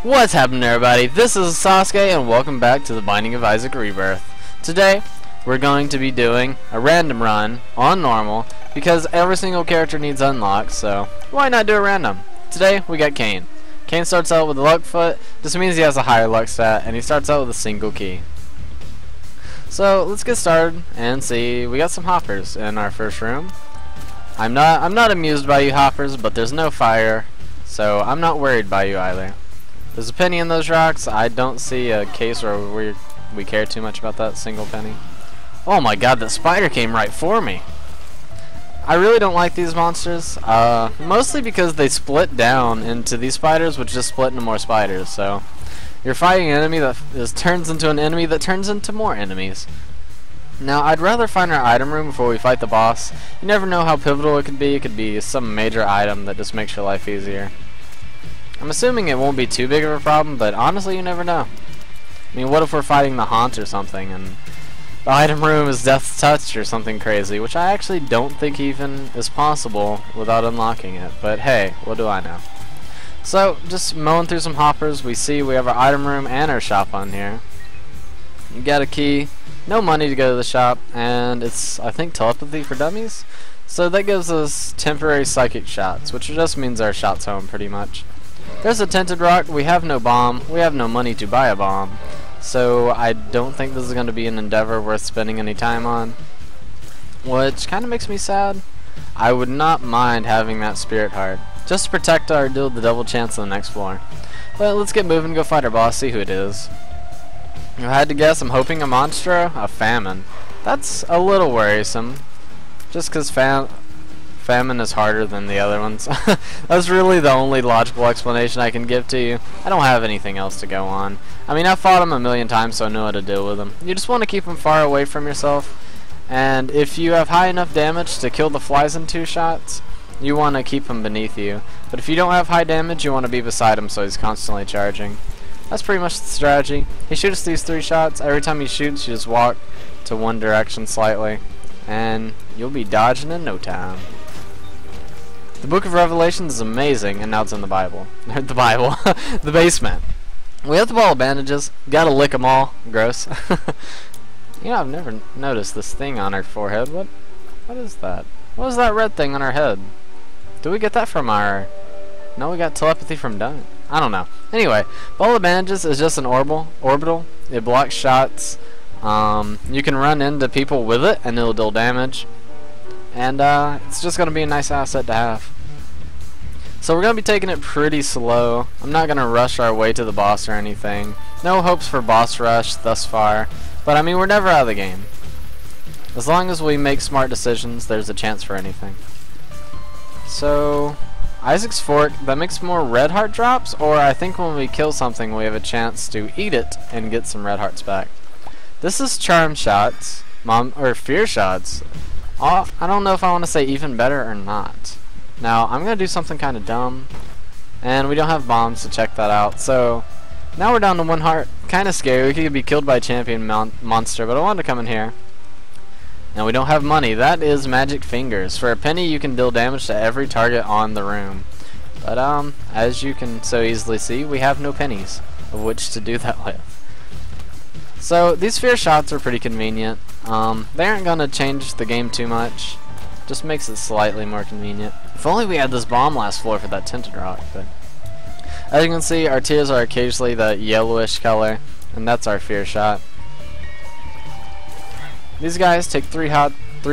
What's happening, everybody? This is Sasuke and welcome back to the Binding of Isaac Rebirth. Today we're going to be doing a random run on normal because every single character needs unlocks, so why not do a random? Today we got Cain. Cain starts out with a luck foot. This means he has a higher luck stat, and he starts out with a single key. So let's get started and see. We got some hoppers in our first room. I'm not amused by you hoppers, but there's no fire, so I'm not worried by you either. There's a penny in those rocks. I don't see a case where we care too much about that single penny. Oh my god, that spider came right for me. I really don't like these monsters, mostly because they split down into these spiders, which just split into more spiders. So you're fighting an enemy that turns into an enemy that turns into more enemies. Now, I'd rather find our item room before we fight the boss. You never know how pivotal it could be. It could be some major item that just makes your life easier. I'm assuming it won't be too big of a problem, but honestly, you never know. I mean, what if we're fighting the Haunt or something, and the item room is Death's Touch or something crazy, which I actually don't think even is possible without unlocking it, but hey, what do I know. So, just mowing through some hoppers, we see we have our item room and our shop on here. You got a key, no money to go to the shop, and it's, I think, telepathy for dummies. So that gives us temporary psychic shots, which just means our shot's home pretty much. There's a tinted rock. We have no bomb. We have no money to buy a bomb. So I don't think this is going to be an endeavor worth spending any time on. Which kind of makes me sad. I would not mind having that spirit heart, just to protect our deal the double chance on the next floor. But let's get moving, go fight our boss, see who it is. If I had to guess, I'm hoping a monstro, a famine. That's a little worrisome. Just because famine is harder than the other ones. That's really the only logical explanation I can give to you. I don't have anything else to go on. I mean, I've fought them a million times, so I know how to deal with them. You just want to keep them far away from yourself, and if you have high enough damage to kill the flies in 2 shots, you want to keep him beneath you. But if you don't have high damage, you want to be beside him so he's constantly charging. That's pretty much the strategy. He shoots these 3 shots. Every time he shoots, you just walk to one direction slightly, and you'll be dodging in no time. The Book of Revelation is amazing, and now it's in the Bible. The Bible. The basement. We have the ball of bandages. Gotta lick them all. Gross. You know, I've never noticed this thing on our forehead. What is that? What is that red thing on our head? Did we get that from our... No, we got telepathy from Dunn. I don't know. Anyway, ball of bandages is just an orbital. It blocks shots. You can run into people with it, and it'll deal damage. And it's just going to be a nice asset to have. So we're going to be taking it pretty slow. I'm not going to rush our way to the boss or anything. No hopes for boss rush thus far. But I mean, we're never out of the game. As long as we make smart decisions, there's a chance for anything. So, Isaac's Fork, that makes more red heart drops, or I think when we kill something we have a chance to eat it and get some red hearts back. This is charm shots, or fear shots. I don't know if I want to say even better or not. Now, I'm going to do something kind of dumb, and we don't have bombs to check that out. So, now we're down to 1 heart. Kind of scary. We could be killed by a champion monster, but I wanted to come in here. And we don't have money. That is magic fingers. For a penny, you can deal damage to every target on the room. But, as you can so easily see, we have no pennies of which to do that with. So, these fear shots are pretty convenient. They aren't going to change the game too much. Just makes it slightly more convenient. If only we had this bomb last floor for that tinted rock. But as you can see, our tears are occasionally the yellowish color, and that's our fear shot. These guys take 3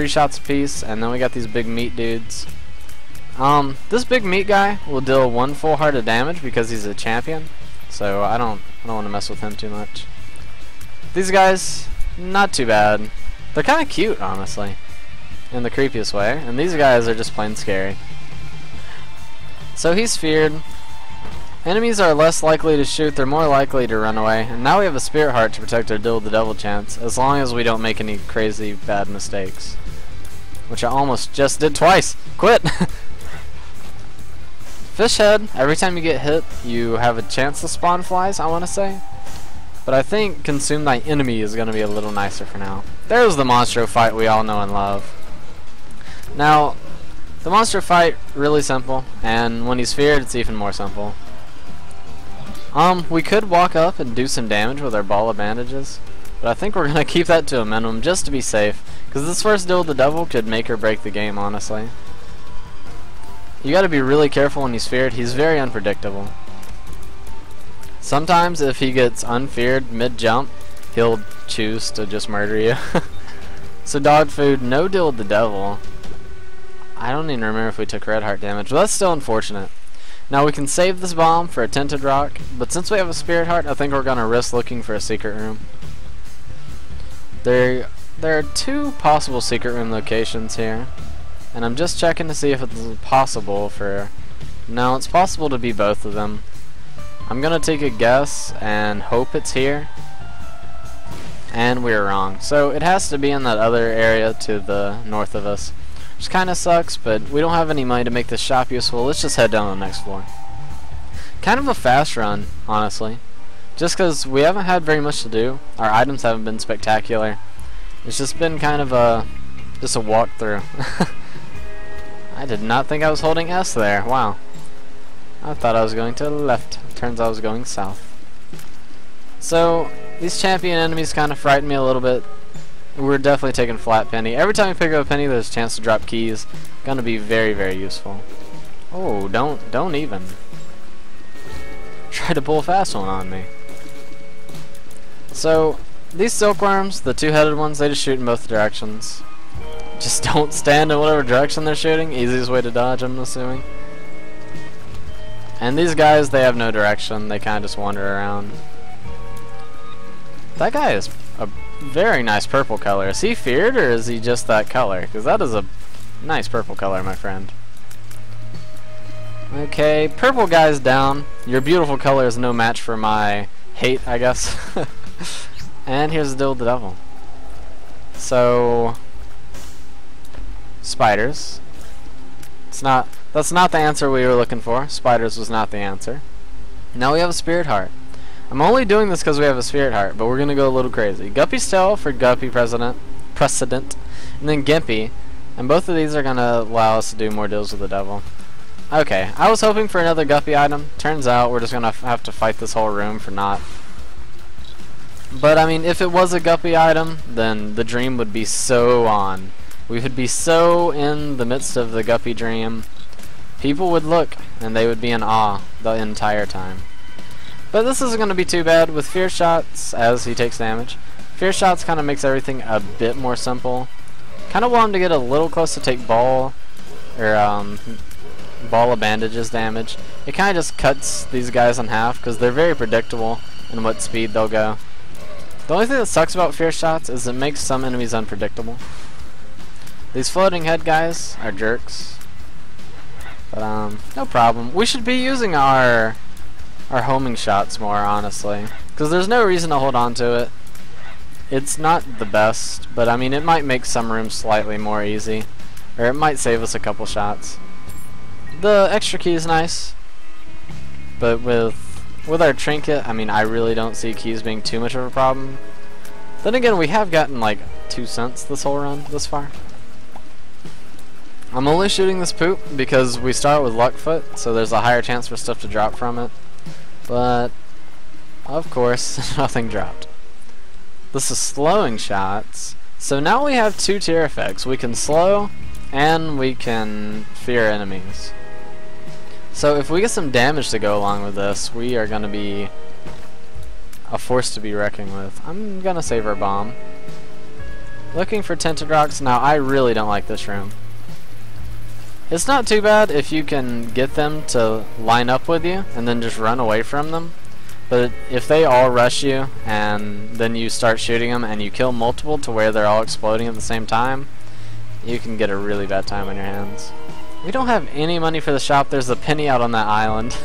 shots apiece, and then we got these big meat dudes. This big meat guy will deal 1 full heart of damage because he's a champion. So I don't want to mess with him too much. These guys, not too bad. They're kind of cute, honestly, in the creepiest way. And these guys are just plain scary. So he's feared. Enemies are less likely to shoot, they're more likely to run away. And now we have a spirit heart to protect our deal with the devil chance, as long as we don't make any crazy bad mistakes. Which I almost just did twice. Quit! Fish head, every time you get hit, you have a chance to spawn flies, I want to say. But I think consume thy enemy is going to be a little nicer for now. There's the monstro fight we all know and love. Now, the monster fight, really simple, and when he's feared, it's even more simple. We could walk up and do some damage with our ball of bandages, but I think we're gonna keep that to a minimum just to be safe, because this first duel with the devil could make or break the game, honestly. You gotta be really careful when he's feared. He's very unpredictable. Sometimes if he gets unfeared mid-jump, he'll choose to just murder you. So dog food, no deal with the devil. I don't even remember if we took red heart damage, but that's still unfortunate. Now we can save this bomb for a tinted rock, but since we have a spirit heart, I think we're gonna risk looking for a secret room. There are 2 possible secret room locations here, and I'm just checking to see if it's possible for... No, it's possible to be both of them. I'm gonna take a guess and hope it's here, and we're wrong. So it has to be in that other area to the north of us, which kinda sucks, but we don't have any money to make this shop useful. Let's just head down to the next floor. Kind of a fast run, honestly, just because we haven't had very much to do. Our items haven't been spectacular. It's just been kind of a walkthrough. I did not think I was holding S there. Wow. I thought I was going to the left. Turns out I was going south. So these champion enemies kind of frighten me a little bit. We're definitely taking flat penny. Every time you pick up a penny, there's a chance to drop keys. Gonna be very, very useful. Oh, don't even try to pull a fast one on me. So these silkworms, the 2-headed ones, they just shoot in both directions. Just don't stand in whatever direction they're shooting. Easiest way to dodge, I'm assuming. And these guys, they have no direction. They kind of just wander around. That guy is a very nice purple color. Is he feared or is he just that color? Because that is a nice purple color, my friend. Okay, purple guy's down. Your beautiful color is no match for my hate, I guess. And here's the deal with the devil. So, spiders. That's not the answer we were looking for. Spiders was not the answer. Now we have a spirit heart. I'm only doing this because we have a spirit heart, but we're gonna go a little crazy. Guppy's tail for Guppy precedent, and then Gimpy, and both of these are gonna allow us to do more deals with the devil. Okay, I was hoping for another Guppy item. Turns out we're just gonna have to fight this whole room for naught. But I mean, if it was a Guppy item, then the dream would be so on. We would be so in the midst of the Guppy dream. People would look, and they would be in awe the entire time. But this isn't going to be too bad with Fear Shots as he takes damage. Fear Shots kind of makes everything a bit more simple. Kind of want him to get a little close to take ball of bandages damage. It kind of just cuts these guys in half because they're very predictable in what speed they'll go. The only thing that sucks about Fear Shots is it makes some enemies unpredictable. These floating head guys are jerks. But no problem. We should be using our homing shots more, honestly, because there's no reason to hold on to it. It's not the best, but I mean it might make some rooms slightly more easy, or it might save us a couple shots. The extra key is nice, but with our trinket, I mean I really don't see keys being too much of a problem. Then again, we have gotten like 2 cents this whole run this far. I'm only shooting this poop because we start with Luckfoot, so there's a higher chance for stuff to drop from it. But, of course, nothing dropped. This is slowing shots. So now we have 2 tier effects. We can slow, and we can fear enemies. So if we get some damage to go along with this, we are going to be a force to be reckoned with. I'm going to save our bomb. Looking for tinted rocks. Now, I really don't like this room. It's not too bad if you can get them to line up with you and then just run away from them. But if they all rush you and then you start shooting them and you kill multiple to where they're all exploding at the same time, you can get a really bad time on your hands. We don't have any money for the shop. There's a penny out on that island.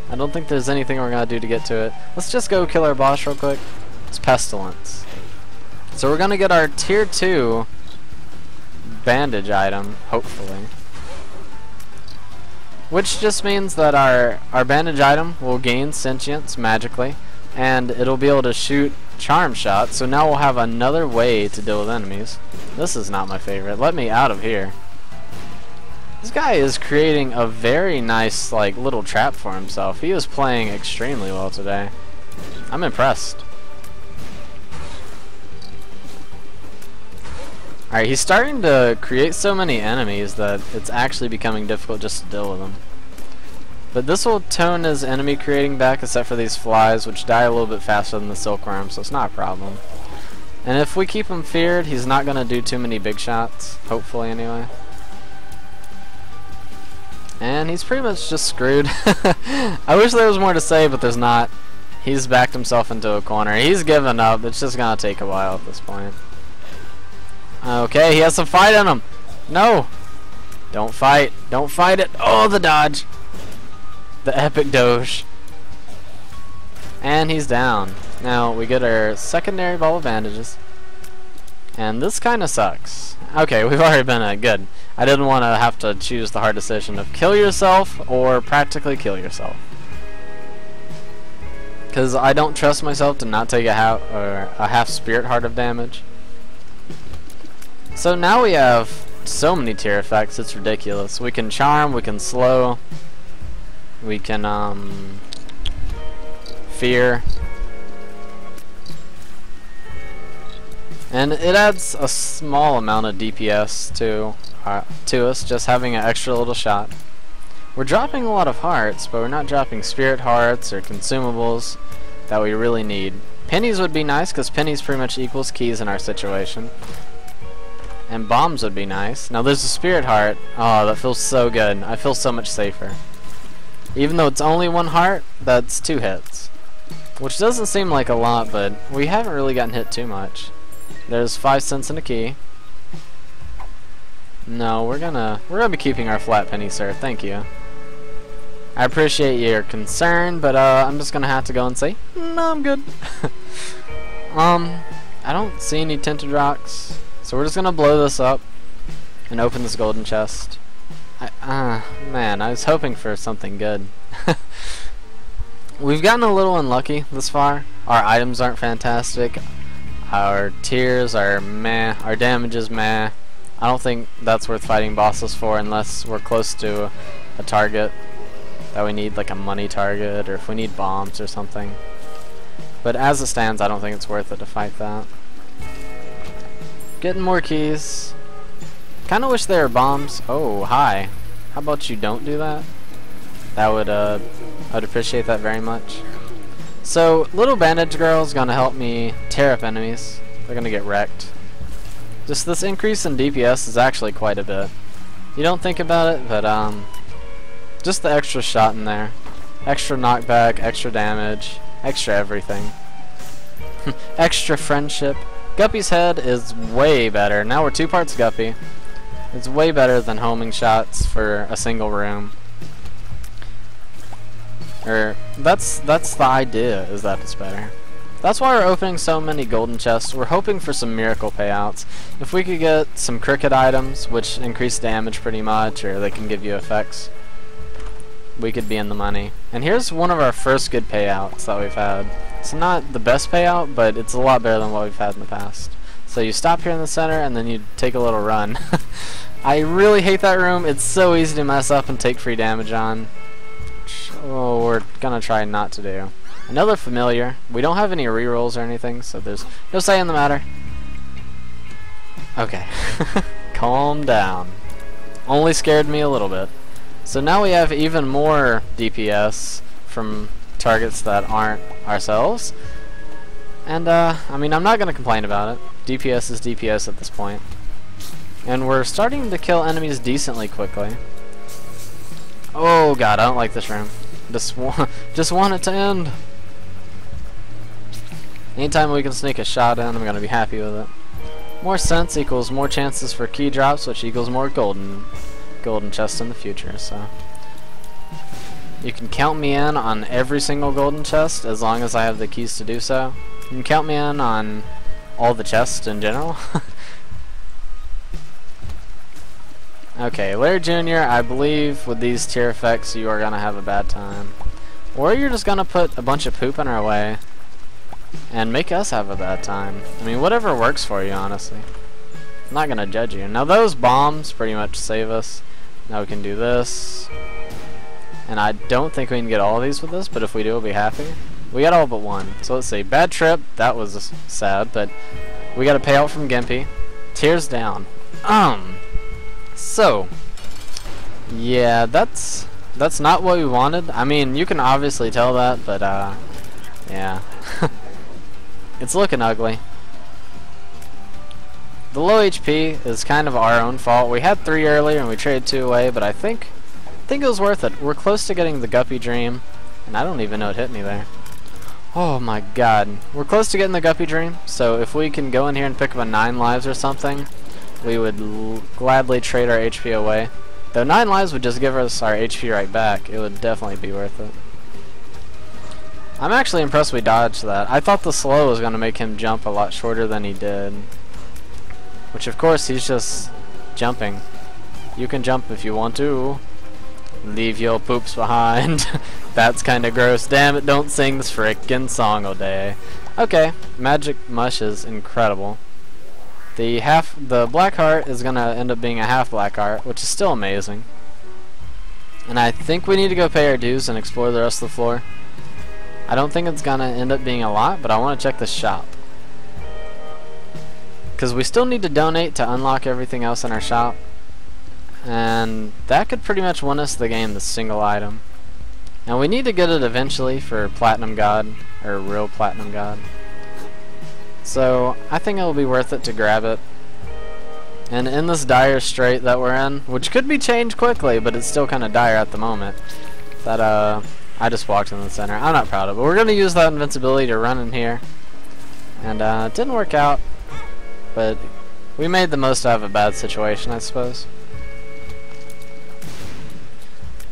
I don't think there's anything we're going to do to get to it. Let's just go kill our boss real quick. It's Pestilence. So we're going to get our tier 2 bandage item, hopefully. Which just means that our bandage item will gain sentience magically, and it'll be able to shoot charm shots, so now we'll have another way to deal with enemies. This is not my favorite. Let me out of here. This guy is creating a very nice, like, little trap for himself. He is playing extremely well today. I'm impressed. Alright, he's starting to create so many enemies that it's actually becoming difficult just to deal with them. But this will tone his enemy creating back, except for these flies, which die a little bit faster than the silkworm, so it's not a problem. And if we keep him feared, he's not going to do too many big shots, hopefully anyway. And he's pretty much just screwed. I wish there was more to say, but there's not. He's backed himself into a corner. He's given up. It's just going to take a while at this point. Okay, he has some fight in him. No! Don't fight. Don't fight it. Oh, the dodge. The epic doge. And he's down. Now, we get our secondary ball of bandages. And this kind of sucks. Okay, we've already been good. I didn't want to have to choose the hard decision of kill yourself or practically kill yourself. Because I don't trust myself to not take a half spirit heart of damage. So now we have so many tier effects, it's ridiculous. We can charm, we can slow, we can fear. And it adds a small amount of DPS to us, just having an extra little shot. We're dropping a lot of hearts, but we're not dropping spirit hearts or consumables that we really need. Pennies would be nice, because pennies pretty much equals keys in our situation. And bombs would be nice. Now there's a spirit heart. Oh, that feels so good. I feel so much safer. Even though it's only one heart, that's 2 hits. Which doesn't seem like a lot, but we haven't really gotten hit too much. There's 5 cents in a key. No, we're gonna be keeping our flat penny, sir. Thank you. I appreciate your concern, but I'm just gonna have to go and say, no, I'm good. I don't see any tinted rocks, so we're just gonna blow this up and open this golden chest. Man, I was hoping for something good. We've gotten a little unlucky this far. Our items aren't fantastic. Our tiers are meh. Our damage is meh. I don't think that's worth fighting bosses for unless we're close to a target that we need, like a money target, or if we need bombs or something. But as it stands, I don't think it's worth it to fight that. Getting more keys. Kinda wish there were bombs. Oh, hi. How about you don't do that? That would, I'd appreciate that very much. So, little bandage girl is gonna help me tear up enemies. They're gonna get wrecked. Just this increase in DPS is actually quite a bit. You don't think about it, but just the extra shot in there. Extra knockback, extra damage, extra everything. Extra friendship. Guppy's head is way better. Now we're 2 parts Guppy. It's way better than homing shots for a single room. Or that's the idea, is that it's better. That's why we're opening so many golden chests. We're hoping for some miracle payouts. If we could get some cricket items, which increase damage pretty much, or they can give you effects, we could be in the money. And here's one of our first good payouts that we've had. It's not the best payout, but it's a lot better than what we've had in the past. So you stop here in the center, and then you take a little run. I really hate that room. It's so easy to mess up and take free damage on. Oh, we're gonna try not to do. Another familiar. We don't have any rerolls or anything, so there's no say in the matter. Okay. Calm down. Only scared me a little bit. So now we have even more DPS from targets that aren't ourselves. And, I mean, I'm not gonna complain about it. DPS is DPS at this point. And we're starting to kill enemies decently quickly. Oh god, I don't like this room. Just want it to end. Anytime we can sneak a shot in, I'm gonna be happy with it. More sense equals more chances for key drops, which equals more golden chests in the future. So you can count me in on every single golden chest as long as I have the keys to do so. You can count me in on all the chests in general. Okay, Larry Jr., I believe with these tier effects you are gonna have a bad time. Or you're just gonna put a bunch of poop in our way and make us have a bad time. I mean, whatever works for you, honestly. I'm not gonna judge you. Now those bombs pretty much save us. Now we can do this. And I don't think we can get all of these with this, but if we do, we'll be happy. We got all but one. So let's see. Bad trip. That was sad, but we got a payout from Gimpy. Tears down. So yeah, that's not what we wanted. I mean, you can obviously tell that, but yeah. It's looking ugly. The low HP is kind of our own fault. We had 3 earlier and we traded 2 away, but I think it was worth it. We're close to getting the Guppy Dream, and I don't even know it hit me there. Oh my god. We're close to getting the Guppy Dream, so if we can go in here and pick up a 9 lives or something, we would gladly trade our HP away. Though 9 lives would just give us our HP right back. It would definitely be worth it. I'm actually impressed we dodged that. I thought the slow was going to make him jump a lot shorter than he did. Which of course he's just jumping. You can jump if you want to. Leave your poops behind. That's kinda gross. Damn it, don't sing this frickin' song all day. Okay, Magic Mush is incredible. The black heart is gonna end up being a half black heart, which is still amazing. And I think we need to go pay our dues and explore the rest of the floor. I don't think it's gonna end up being a lot, but I wanna check the shop. Because we still need to donate to unlock everything else in our shop. And that could pretty much win us the game, the single item. Now we need to get it eventually for Platinum God, or Real Platinum God. So I think it'll be worth it to grab it. And in this dire strait that we're in, which could be changed quickly, but it's still kind of dire at the moment, that I just walked in the center. I'm not proud of it. But we're going to use that invincibility to run in here. And it didn't work out. But we made the most out of a bad situation, I suppose.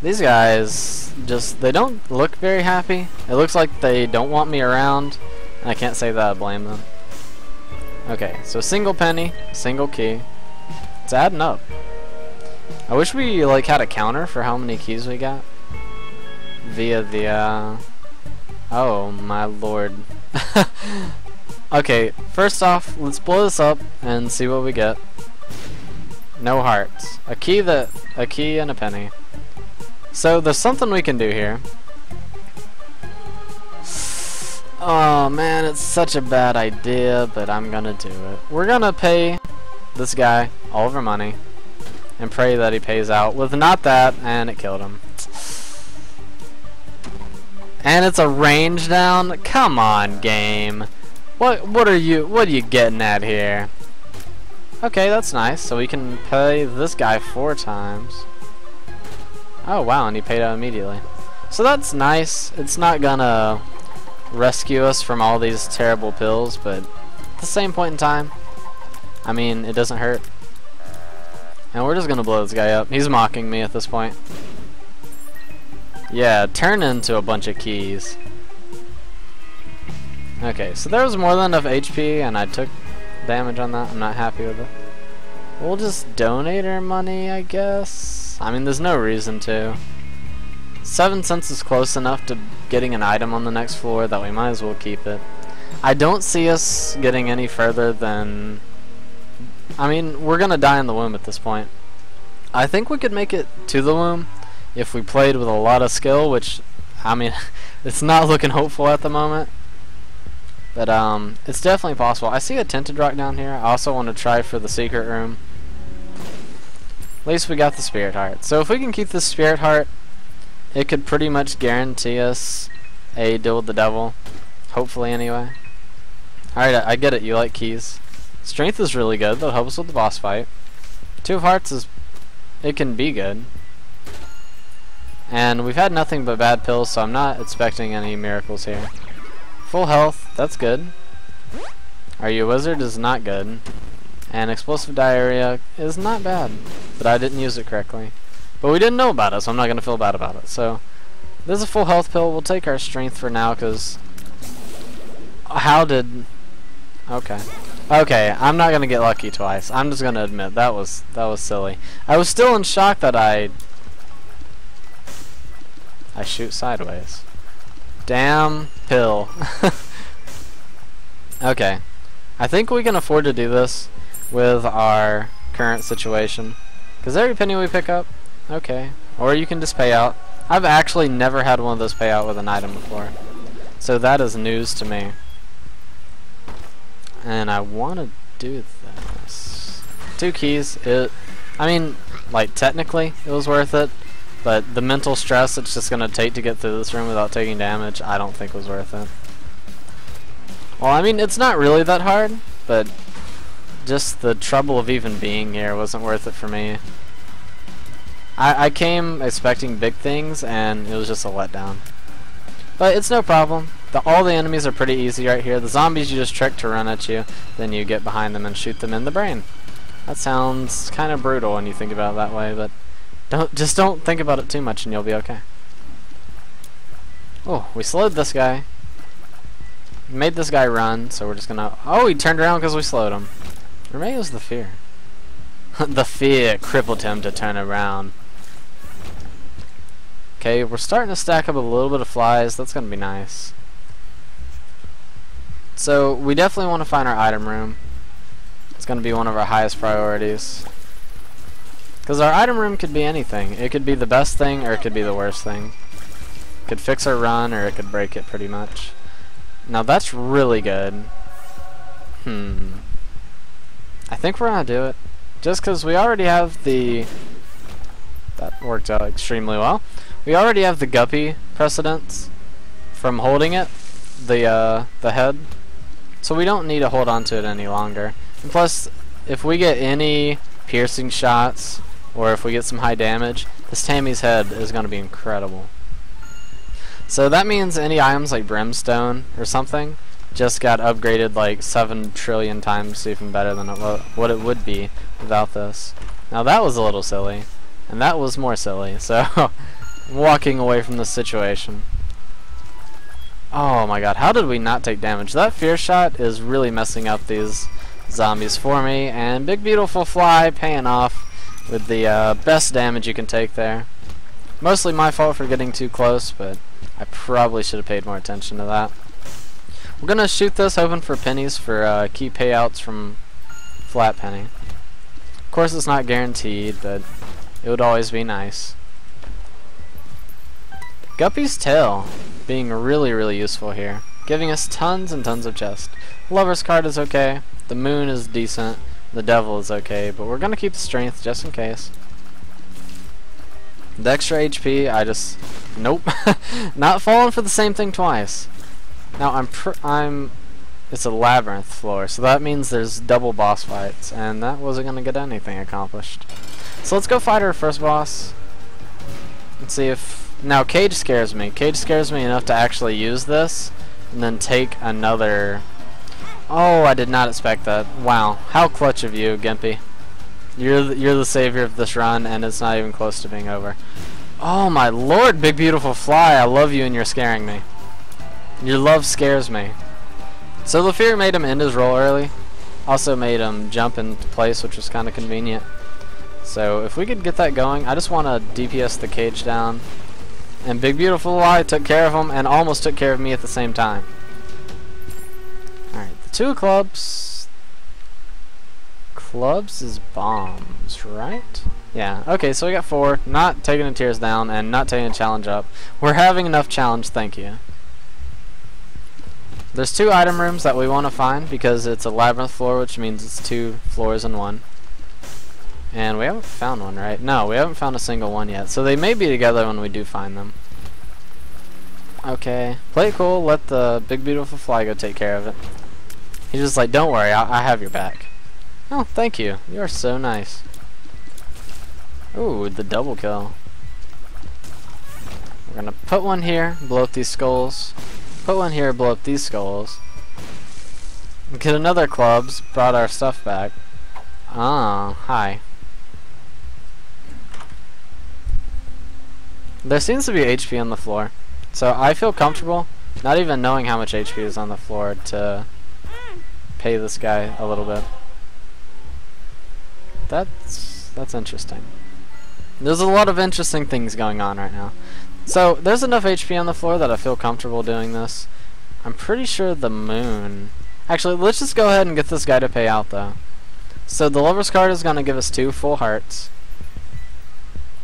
These guys they don't look very happy. It looks like they don't want me around, and I can't say that I blame them. Okay, so single penny, single key. It's adding up. I wish we had a counter for how many keys we got via the oh my lord. Okay, first off, let's blow this up and see what we get. No hearts. A key and a penny. So there's something we can do here. Oh man, it's such a bad idea, but I'm gonna do it. We're gonna pay this guy all of our money and pray that he pays out with not that, and it killed him. And it's a range down? Come on, game. What are you getting at here? Okay, that's nice. So we can pay this guy 4 times. Oh wow, and he paid out immediately. So that's nice. It's not gonna rescue us from all these terrible pills, but at the same point in time, I mean, it doesn't hurt. And we're just gonna blow this guy up. He's mocking me at this point. Yeah, turn into a bunch of keys. Okay, so there was more than enough HP, and I took damage on that. I'm not happy with it. We'll just donate our money, I guess. I mean, there's no reason to. 7 cents is close enough to getting an item on the next floor that we might as well keep it. I don't see us getting any further than... I mean, we're gonna die in the womb at this point. I think we could make it to the womb if we played with a lot of skill, which, I mean, it's not looking hopeful at the moment. But it's definitely possible. I see a tinted rock down here. I also want to try for the secret room. At least we got the spirit heart. So if we can keep the spirit heart, it could pretty much guarantee us a deal with the devil. Hopefully, anyway. Alright, I get it. You like keys. Strength is really good. That'll help us with the boss fight. 2 of hearts is... it can be good. And we've had nothing but bad pills, so I'm not expecting any miracles here. Full health, that's good. Are you a wizard is not good. And explosive diarrhea is not bad, but I didn't use it correctly. But we didn't know about it, so I'm not going to feel bad about it. So, there's a full health pill. We'll take our strength for now, because... how did... okay. Okay, I'm not going to get lucky twice. I'm just going to admit, that was silly. I was still in shock that I shoot sideways. Damn pill. Okay. I think we can afford to do this with our current situation. Because every penny we pick up Okay. Or you can just pay out. I've actually never had one of those pay out with an item before. So that is news to me. And I want to do this. 2 keys. I mean, like, technically it was worth it. But the mental stress it's just going to take to get through this room without taking damage, I don't think was worth it. Well, I mean, it's not really that hard, but just the trouble of even being here wasn't worth it for me. I came expecting big things, and it was just a letdown. But it's no problem. All the enemies are pretty easy right here. The zombies you just trick to run at you, then you get behind them and shoot them in the brain. That sounds kind of brutal when you think about it that way, but don't think about it too much and you'll be okay. Oh, we slowed this guy. Made this guy run, so we're just gonna... Oh, he turned around because we slowed him. Or maybe it was the fear. The fear crippled him to turn around. Okay, we're starting to stack up a little bit of flies. That's gonna be nice. So, we definitely want to find our item room. It's gonna be one of our highest priorities. Because our item room could be anything. It could be the best thing, or it could be the worst thing. It could fix our run, or it could break it pretty much. Now that's really good. I think we're gonna do it. Just because we already have the... That worked out extremely well. We already have the guppy precedence from holding it, the head. So we don't need to hold on to it any longer. And plus, if we get any piercing shots, or if we get some high damage, this Tammy's head is going to be incredible. So that means any items like brimstone or something just got upgraded like 7 trillion times even better than what it would be without this. Now that was a little silly, and that was more silly, so I'm walking away from this situation. Oh my god, how did we not take damage? That fear shot is really messing up these zombies for me, and Big Beautiful Fly paying off with the best damage you can take there. Mostly my fault for getting too close, but I probably should have paid more attention to that. We're gonna shoot this hoping for pennies for key payouts from Flat Penny. Of course it's not guaranteed, but it would always be nice. Guppy's Tail being really, really useful here, giving us tons and tons of chests. Lover's card is okay, the moon is decent, the devil is okay, but we're gonna keep the strength just in case. The extra HP, I just... Nope. Not falling for the same thing twice. Now it's a labyrinth floor, so that means there's double boss fights, and that wasn't gonna get anything accomplished. So let's go fight our first boss. Let's see if... Now Cage scares me. Cage scares me enough to actually use this, and then take another... Oh, I did not expect that. Wow. How clutch of you, Gimpy. You're the savior of this run, and it's not even close to being over. Oh my lord, Big Beautiful Fly, I love you and you're scaring me. Your love scares me. So the fear made him end his roll early. Also made him jump into place, which was kind of convenient. So if we could get that going, I just want to DPS the Cage down. And Big Beautiful Fly took care of him and almost took care of me at the same time. Alright, the 2 clubs... Clubs is bombs, right? Yeah, okay, so we got 4. Not taking the tiers down and not taking a challenge up. We're having enough challenge, thank you. There's 2 item rooms that we want to find because it's a labyrinth floor, which means it's 2 floors in one. And we haven't found one, right? No, we haven't found a single one yet. So they may be together when we do find them. Okay, play it cool, let the Big Beautiful Fly go take care of it. He's just like, don't worry, I have your back. Oh, thank you. You are so nice. Ooh, the double kill. We're gonna put one here, blow up these skulls. Put one here, blow up these skulls. Get another clubs, brought our stuff back. Ah, hi. There seems to be HP on the floor. So I feel comfortable, not even knowing how much HP is on the floor, to pay this guy a little bit. That's interesting. There's a lot of interesting things going on right now. So there's enough HP on the floor that I feel comfortable doing this. I'm pretty sure the moon... Actually, let's just go ahead and get this guy to pay out though. So the Lover's card is going to give us 2 full hearts.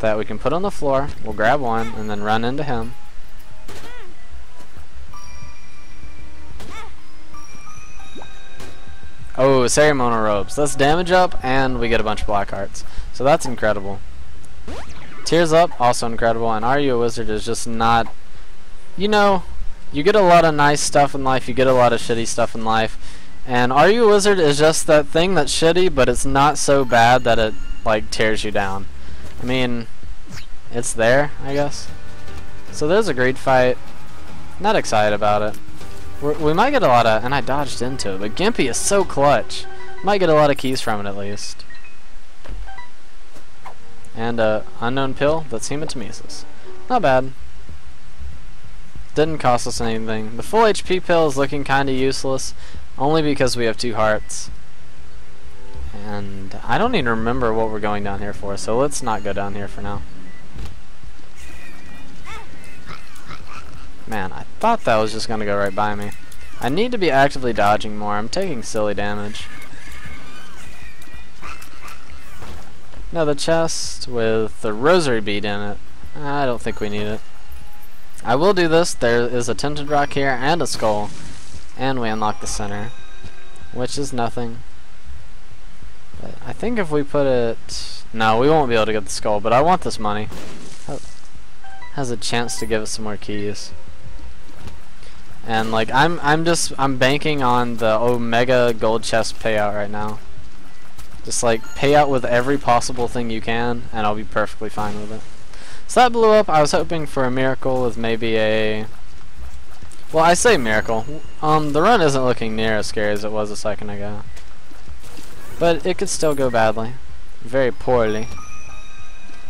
that we can put on the floor. We'll grab one and then run into him. Oh, ceremonial robes. Let's damage up and we get a bunch of black hearts. So that's incredible. Tears up, also incredible. And Are You a Wizard is just not... You know, you get a lot of nice stuff in life, you get a lot of shitty stuff in life. And Are You a Wizard is just that thing that's shitty, but it's not so bad that it, like, tears you down. I mean, it's there, I guess. So there's a great fight. Not excited about it. We might get a lot of... And I dodged into it, but Gimpy is so clutch. Might get a lot of keys from it, at least. And unknown pill, that's hematemesis. Not bad. Didn't cost us anything. The full HP pill is looking kind of useless, only because we have 2 hearts. And I don't even remember what we're going down here for, so let's not go down here for now. Man, I thought that was just going to go right by me. I need to be actively dodging more. I'm taking silly damage. Another chest with the rosary bead in it. I don't think we need it. I will do this. There is a tinted rock here and a skull. And we unlock the center, which is nothing. But I think if we put it... No, we won't be able to get the skull, but I want this money. Has a chance to give us some more keys. And like I'm banking on the Omega gold chest payout right now. Just like pay out with every possible thing you can, and I'll be perfectly fine with it. So that blew up. I was hoping for a miracle with maybe a... Well, I say miracle. The run isn't looking near as scary as it was a second ago. But it could still go badly. Very poorly.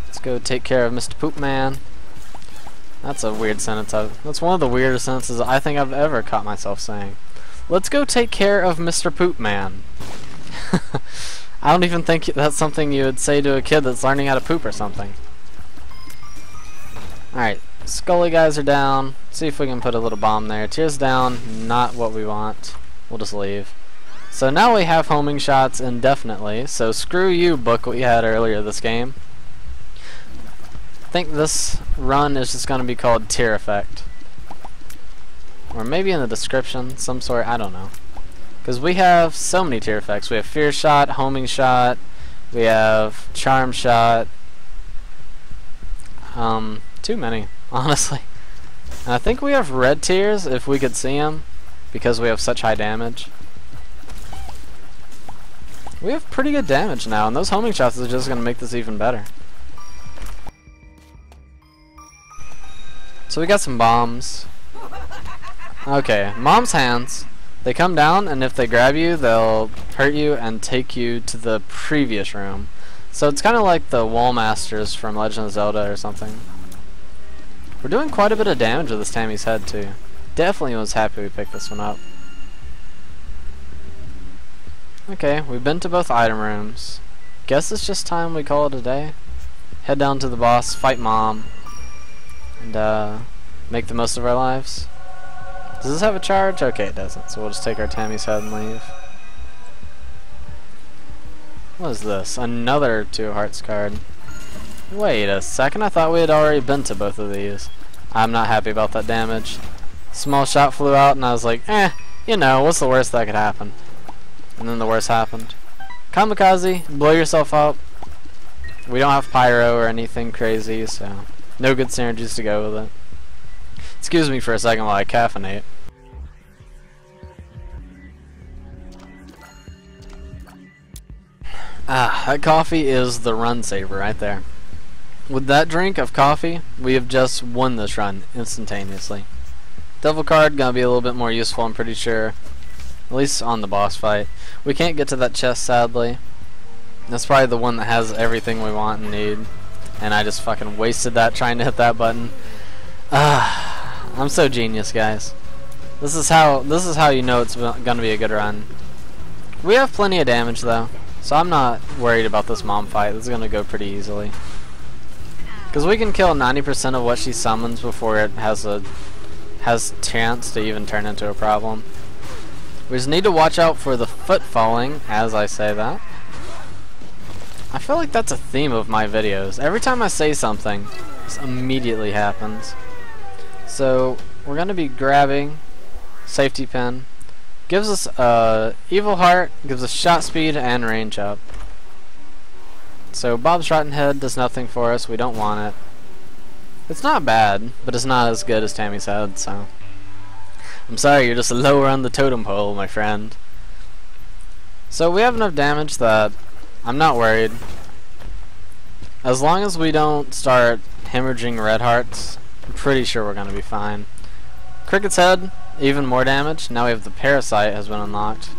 Let's go take care of Mr. Poop Man. That's a weird sentence. That's one of the weirdest sentences I think I've ever caught myself saying. Let's go take care of Mr. Poop Man. I don't even think that's something you would say to a kid that's learning how to poop or something. Alright, Scully guys are down. See if we can put a little bomb there. Tears down, not what we want. We'll just leave. So now we have homing shots indefinitely, so screw you, book we had earlier this game. I think this run is just going to be called Tear Effect. Or maybe in the description, some sort, I don't know. Because we have so many tear effects. We have Fear Shot, Homing Shot, we have Charm Shot. Too many, honestly. And I think we have red tears, if we could see them, because we have such high damage. We have pretty good damage now, and those homing shots are just going to make this even better. So we got some bombs. Okay, Mom's hands. They come down, and if they grab you, they'll hurt you and take you to the previous room. So it's kind of like the Wall Masters from Legend of Zelda or something. We're doing quite a bit of damage with this Tammy's head, too. Definitely was happy we picked this one up. Okay, we've been to both item rooms. Guess it's just time we call it a day. Head down to the boss, fight Mom, and make the most of our lives. Does this have a charge? Okay, it doesn't. So we'll just take our Tammy's head and leave. What is this? Another 2 hearts card. Wait a second. I thought we had already been to both of these. I'm not happy about that damage. Small shot flew out and I was like, you know, what's the worst that could happen? And then the worst happened. Kamikaze, blow yourself up. We don't have pyro or anything crazy, so no good synergies to go with it. Excuse me for a second while I caffeinate. That coffee is the run saver right there. With that drink of coffee, we have just won this run instantaneously. Devil card gonna be a little bit more useful, I'm pretty sure. At least on the boss fight. We can't get to that chest, sadly. That's probably the one that has everything we want and need. And I just fucking wasted that trying to hit that button. I'm so genius, guys. This is how you know it's gonna be a good run. We have plenty of damage though, so I'm not worried about this Mom fight. This is gonna go pretty easily. Because we can kill 90% of what she summons before it has chance to even turn into a problem. We just need to watch out for the foot falling as I say that. I feel like that's a theme of my videos. Every time I say something, this immediately happens. So we're going to be grabbing safety pin. Gives us evil heart, gives us shot speed and range up. So Bob's Rotten Head does nothing for us. We don't want it. It's not bad, but it's not as good as Tammy's Head, so I'm sorry, you're just lower on the totem pole, my friend. So we have enough damage that I'm not worried. As long as we don't start hemorrhaging red hearts, I'm pretty sure we're going to be fine. Cricket's Head, even more damage. Now we have the Parasite has been unlocked.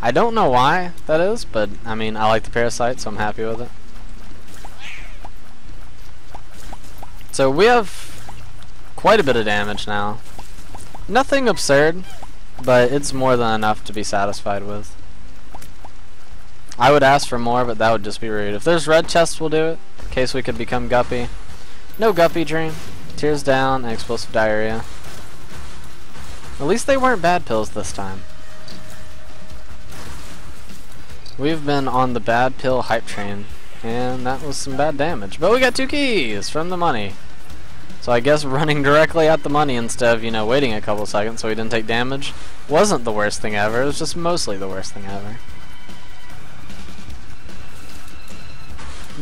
I don't know why that is, but I mean, I like the Parasite, so I'm happy with it. So we have quite a bit of damage now. Nothing absurd, but it's more than enough to be satisfied with. I would ask for more, but that would just be rude. If there's red chests, we'll do it, in case we could become Guppy. No Guppy Dream, Tears Down, and Explosive Diarrhea. At least they weren't bad pills this time. We've been on the bad pill hype train, and that was some bad damage. But we got 2 keys from the money. So I guess running directly at the money instead of, you know, waiting a couple seconds so we didn't take damage wasn't the worst thing ever. It was just mostly the worst thing ever.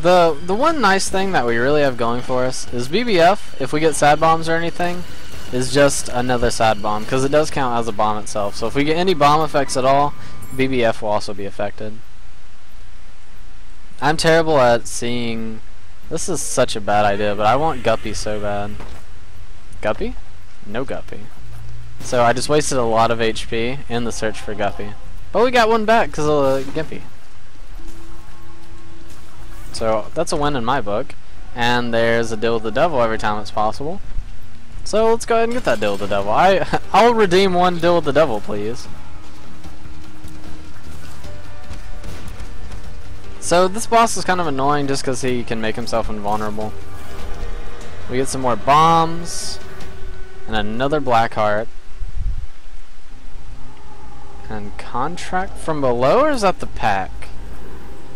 The one nice thing that we really have going for us is BBF, if we get sad bombs or anything, is just another sad bomb, because it does count as a bomb itself. So if we get any bomb effects at all, BBF will also be affected. I'm terrible at seeing... This is such a bad idea, but I want Guppy so bad. Guppy? No Guppy. So I just wasted a lot of HP in the search for Guppy. But we got one back because of Gimpy. So that's a win in my book. And there's a deal with the devil every time it's possible. So let's go ahead and get that deal with the devil. I'll redeem one deal with the devil, please. So this boss is kind of annoying just because he can make himself invulnerable. We get some more bombs. And another black heart. And contract from below, or is that the pack?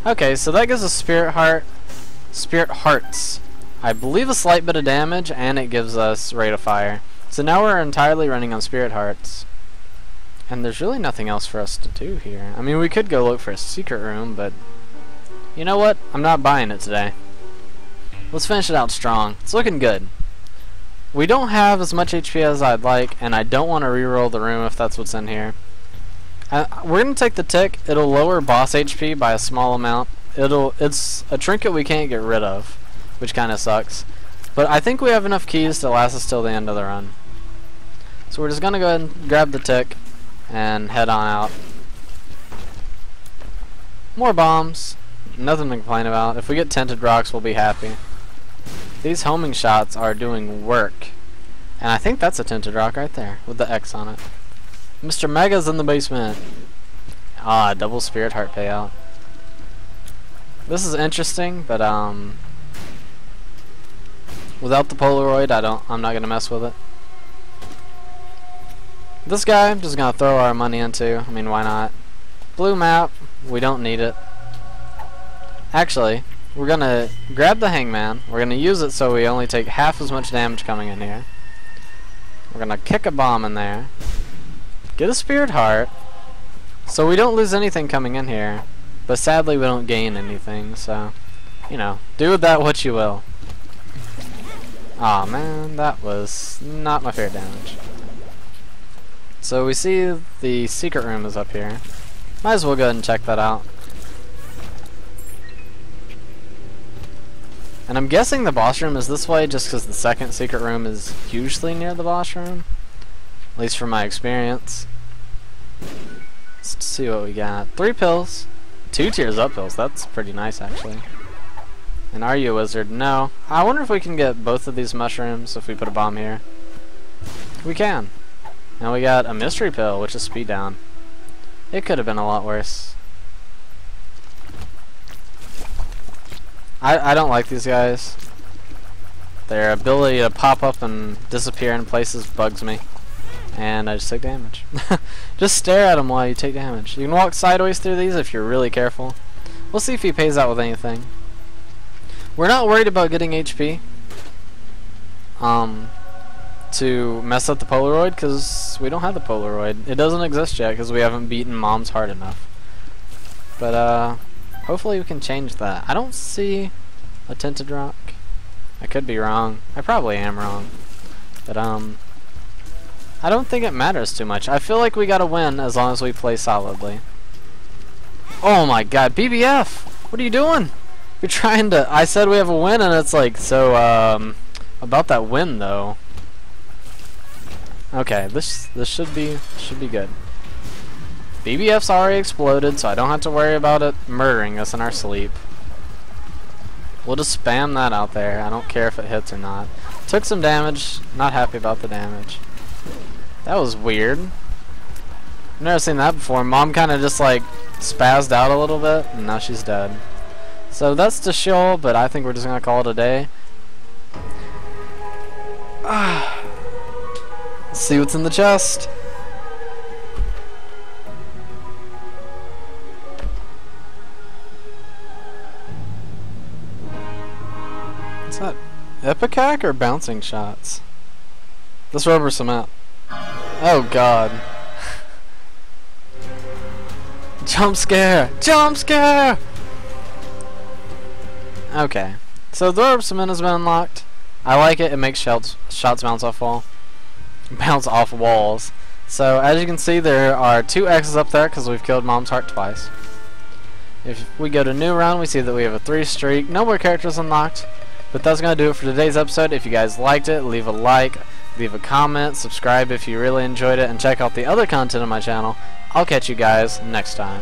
Okay, so that gives us spirit hearts. I believe a slight bit of damage, and it gives us rate of fire. So now we're entirely running on spirit hearts. And there's really nothing else for us to do here. I mean, we could go look for a secret room, but you know what? I'm not buying it today. Let's finish it out strong. It's looking good. We don't have as much HP as I'd like, and I don't want to reroll the room if that's what's in here. We're going to take the tick. It'll lower boss HP by a small amount. It's a trinket we can't get rid of, which kind of sucks. But I think we have enough keys to last us till the end of the run. So we're just going to go ahead and grab the tick and head on out. More bombs. Nothing to complain about. If we get tinted rocks, we'll be happy. These homing shots are doing work. And I think that's a tinted rock right there with the X on it. Mr. Mega's in the basement. Ah, double spirit heart payout. This is interesting, but without the Polaroid, I'm not gonna mess with it. This guy, I'm just gonna throw our money into. I mean, why not? Blue map, we don't need it. Actually, we're gonna grab the hangman. We're gonna use it so we only take half as much damage coming in here. We're gonna kick a bomb in there. Get a spirit heart, so we don't lose anything coming in here, but sadly we don't gain anything, so, you know, do with that what you will. Aw, man, that was not my fair damage. So we see the secret room is up here. Might as well go ahead and check that out. And I'm guessing the boss room is this way just because the second secret room is usually near the boss room. At least from my experience. Let's see what we got. 3 pills. 2 tears up pills. That's pretty nice, actually. And are you a wizard? No. I wonder if we can get both of these mushrooms if we put a bomb here. We can. And we got a mystery pill, which is speed down. It could have been a lot worse. I don't like these guys. Their ability to pop up and disappear in places bugs me. And I just take damage. Just stare at them while you take damage. You can walk sideways through these if you're really careful. We'll see if he pays out with anything. We're not worried about getting HP to mess up the Polaroid, because we don't have the Polaroid. It doesn't exist yet because we haven't beaten Moms hard enough. But hopefully we can change that. I don't see a tinted rock. I could be wrong. I probably am wrong. But I don't think it matters too much. I feel like we gotta win as long as we play solidly. Oh my god, BBF! What are you doing? You're trying to... I said we have a win and it's like, so, about that win though. Okay, this should be good. BBF's already exploded, so I don't have to worry about it murdering us in our sleep. We'll just spam that out there. I don't care if it hits or not. Took some damage. Not happy about the damage. That was weird. I've never seen that before. Mom kind of just like spazzed out a little bit, and now she's dead. So that's the show, but I think we're just gonna call it a day. Let's see what's in the chest. What's that? Ipecac or bouncing shots? This rubber cement. Oh god. Jump scare! Jump scare! Okay. So the rubber cement has been unlocked. I like it. It makes shots bounce off walls. So as you can see, there are 2 X's up there because we've killed Mom's heart twice. If we go to new round, we see that we have a 3 streak. No more characters unlocked. But that's going to do it for today's episode. If you guys liked it, leave a like, leave a comment, subscribe if you really enjoyed it, and check out the other content on my channel. I'll catch you guys next time.